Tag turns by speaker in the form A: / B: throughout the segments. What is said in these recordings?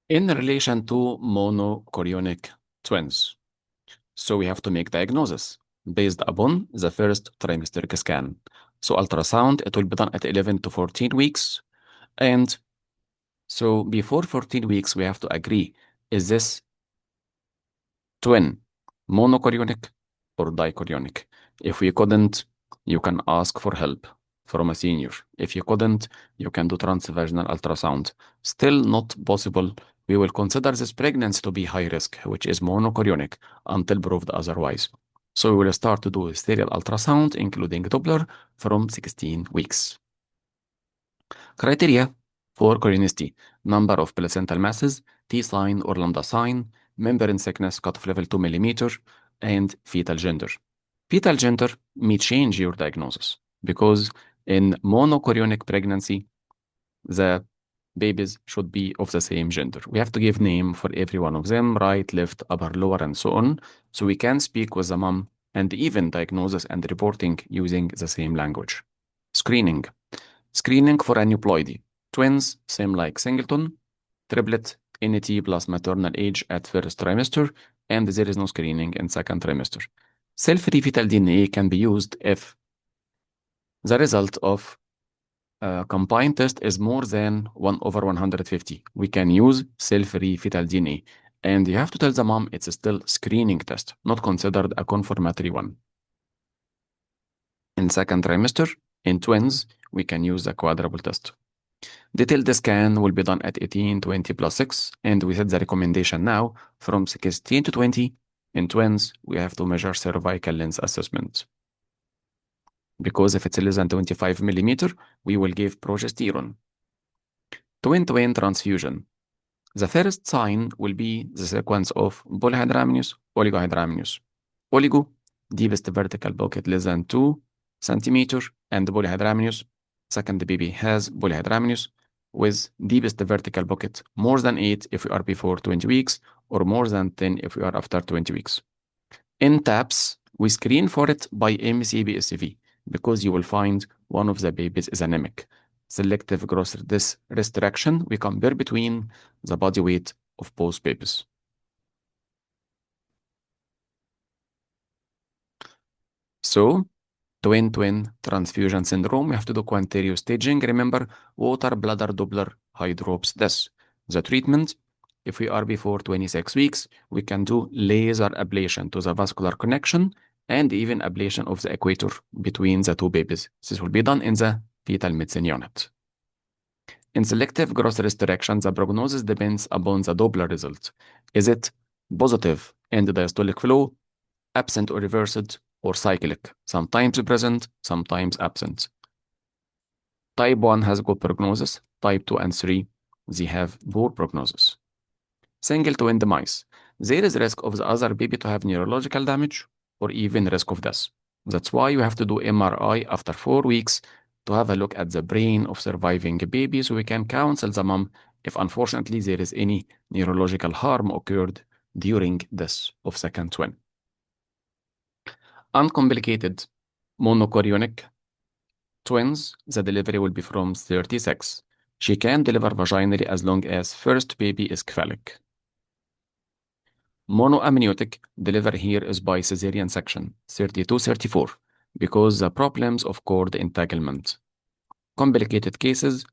A: In relation to monochorionic twins, so we have to make diagnosis based upon the first trimesteric scan. So ultrasound, it will be done at 11 to 14 weeks. And so before 14 weeks, we have to agree, is this twin monochorionic or dichorionic? If we couldn't, you can ask for help from a senior. If you couldn't, you can do transvaginal ultrasound. Still not possible. We will consider this pregnancy to be high risk, which is monochorionic, until proved otherwise. So we will start to do serial ultrasound, including Doppler, from 16 weeks. Criteria for chorionicity: number of placental masses, T sign or lambda sign, membrane thickness, cutoff level 2 millimeter, and fetal gender. Fetal gender may change your diagnosis because in monochorionic pregnancy, the babies should be of the same gender. We have to give name for every one of them, right, left, upper, lower, and so on, so we can speak with the mom and even diagnosis and reporting using the same language. Screening. Screening for aneuploidy. Twins, same like singleton. Triplet, NET plus maternal age at first trimester, and there is no screening in second trimester. Cell-free fetal DNA can be used if the result of a combined test is more than 1/150. We can use cell-free fetal DNA. And you have to tell the mom it's still screening test, not considered a confirmatory one. In second trimester, in twins, we can use the quadruple test. Detailed scan will be done at 18, 20 plus 6, and we set the recommendation now from 16 to 20. In twins, we have to measure cervical length assessment. Because if it's less than 25 millimeter, we will give progesterone. Twin-twin transfusion. The first sign will be the sequence of polyhydramnios, oligohydramnios. Oligo, deepest vertical pocket less than 2 centimeter, and polyhydramnios. Second baby has polyhydramnios with deepest vertical pocket more than 8 if we are before 20 weeks or more than 10 if we are after 20 weeks. In TAPS, we screen for it by MCBSV because you will find one of the babies is anemic. Selective gross restriction, we compare between the body weight of both babies. So, twin-twin transfusion syndrome, we have to do quantitative staging. Remember, water, bladder, Doppler, hydrops, this. The treatment, if we are before 26 weeks, we can do laser ablation to the vascular connection and even ablation of the equator between the two babies. This will be done in the fetal medicine unit. In selective growth restriction, the prognosis depends upon the Doppler result. Is it positive in the diastolic flow, absent or reversed, or cyclic, sometimes present, sometimes absent? Type 1 has good prognosis. Type 2 and 3, they have poor prognosis. Single twin mice. There is risk of the other baby to have neurological damage or even risk of death. That's why you have to do MRI after 4 weeks to have a look at the brain of surviving baby so we can counsel the mom if unfortunately there is any neurological harm occurred during this of second twin. Uncomplicated monochorionic twins, the delivery will be from 36. She can deliver vaginally as long as first baby is cephalic. Monoamniotic delivery here is by cesarean section, 32-34, because the problems of cord entanglement. Complicated cases,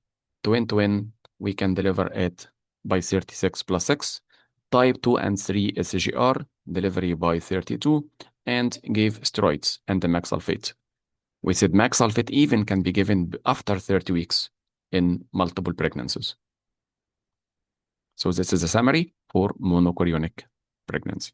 A: twin-twin, we can deliver it by 36 plus 6. Type 2 and 3 SGR, delivery by 32, and give steroids and the max sulfate. We said max sulfate even can be given after 30 weeks in multiple pregnancies. So this is a summary for monochorionic pregnancy.